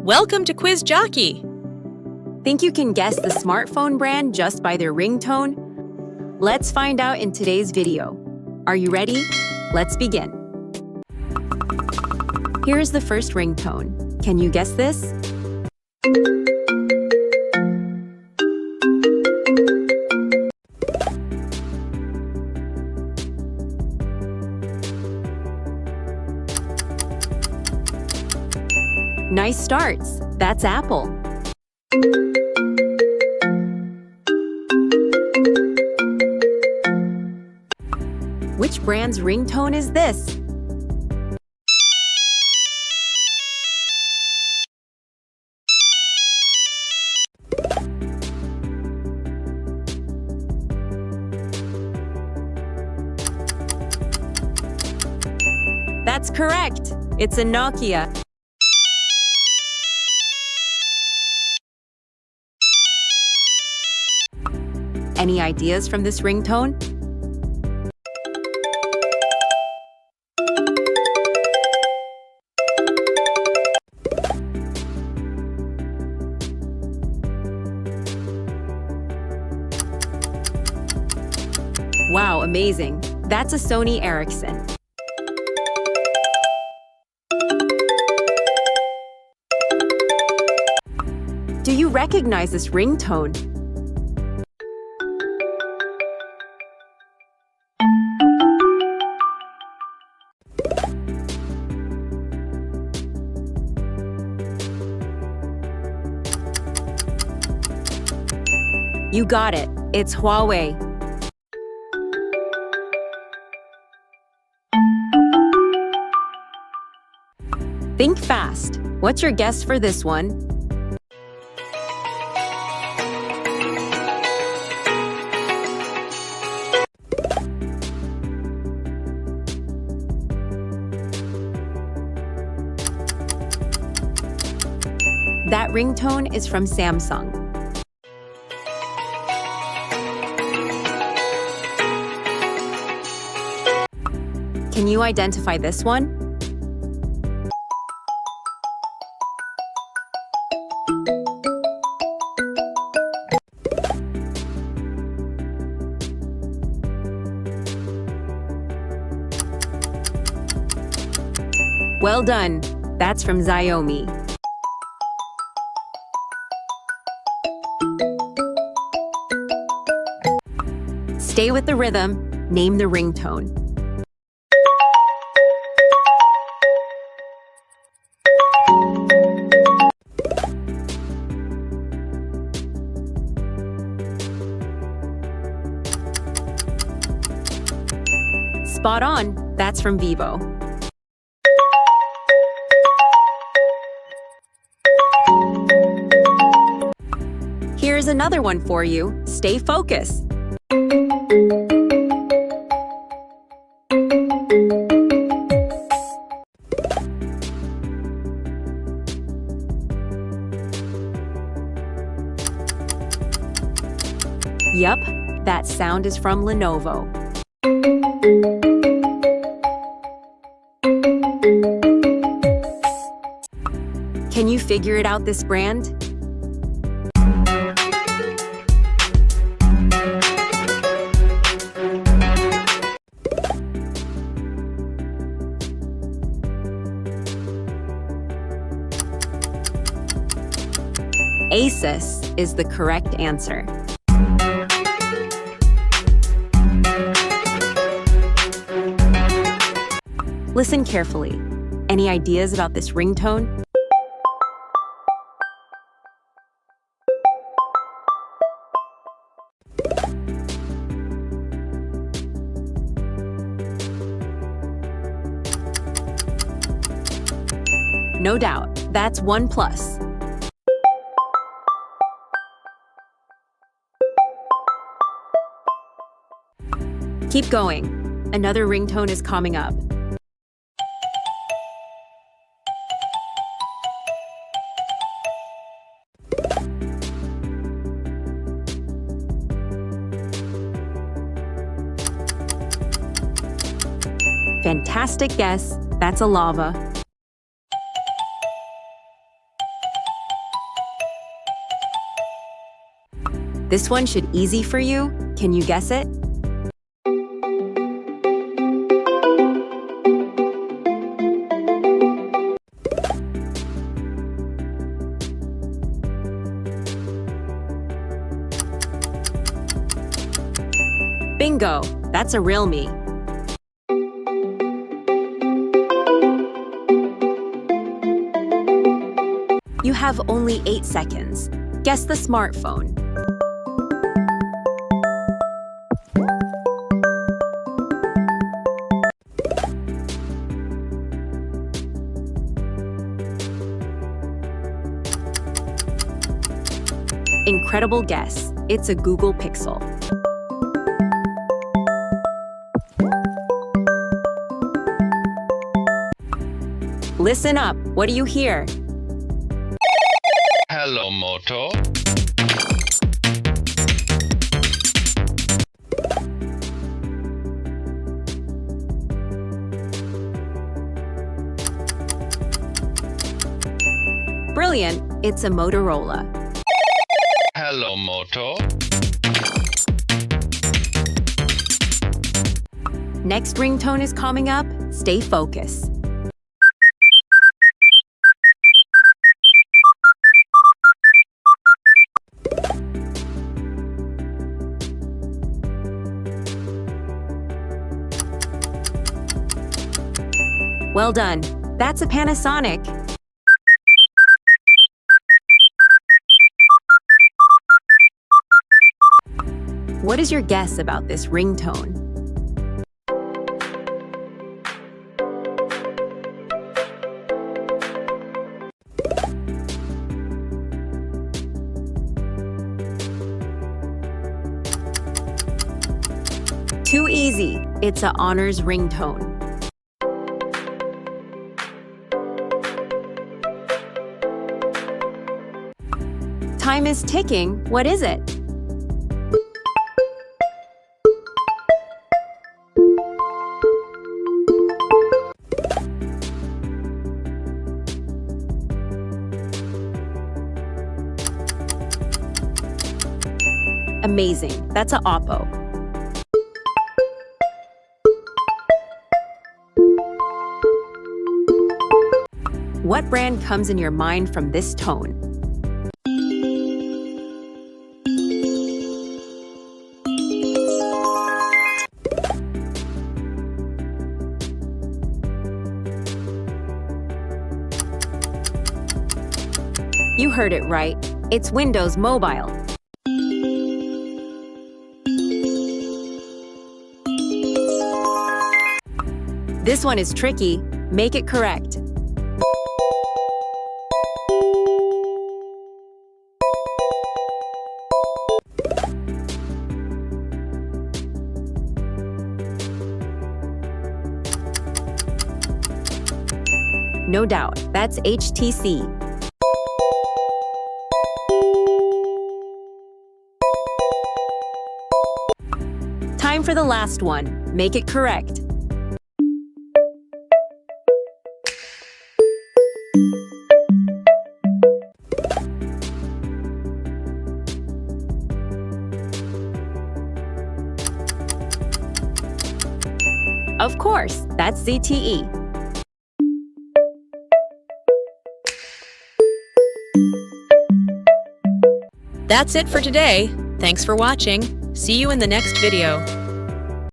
Welcome to Quiz Jockey. Think you can guess the smartphone brand just by their ringtone? Let's find out in today's video. Are you ready? Let's begin. Here's the first ringtone. Can you guess this? Nice starts. That's Apple. Which brand's ringtone is this? That's correct. It's a Nokia. Any ideas from this ringtone? Wow, amazing. That's a Sony Ericsson. Do you recognize this ringtone? You got it. It's Huawei. Think fast. What's your guess for this one? That ringtone is from Samsung. Can you identify this one? Well done. That's from Xiaomi. Stay with the rhythm. Name the ringtone. Spot on. That's from Vivo. Here's another one for you. Stay focused. Yup, that sound is from Lenovo. Can you figure it out, this brand? Asus is the correct answer. Listen carefully. Any ideas about this ringtone? No doubt, that's OnePlus. Keep going. Another ringtone is coming up. Fantastic guess. That's a lava. This one should easy for you. Can you guess it? Bingo! That's a real me. You have only 8 seconds. Guess the smartphone. Incredible guess. It's a Google Pixel. Listen up. What do you hear? Hello, Moto. Brilliant. It's a Motorola. Hello, Moto. Next ringtone is coming up. Stay focused. Well done. That's a Panasonic. What is your guess about this ringtone? Too easy. It's a honors ringtone. Time is ticking. What is it? Amazing. That's a Oppo. What brand comes in your mind from this tone? You heard it right. It's Windows Mobile. This one is tricky. Make it correct. No doubt, that's HTC. Time for the last one. Make it correct. Of course, that's ZTE. That's it for today. Thanks for watching. See you in the next video.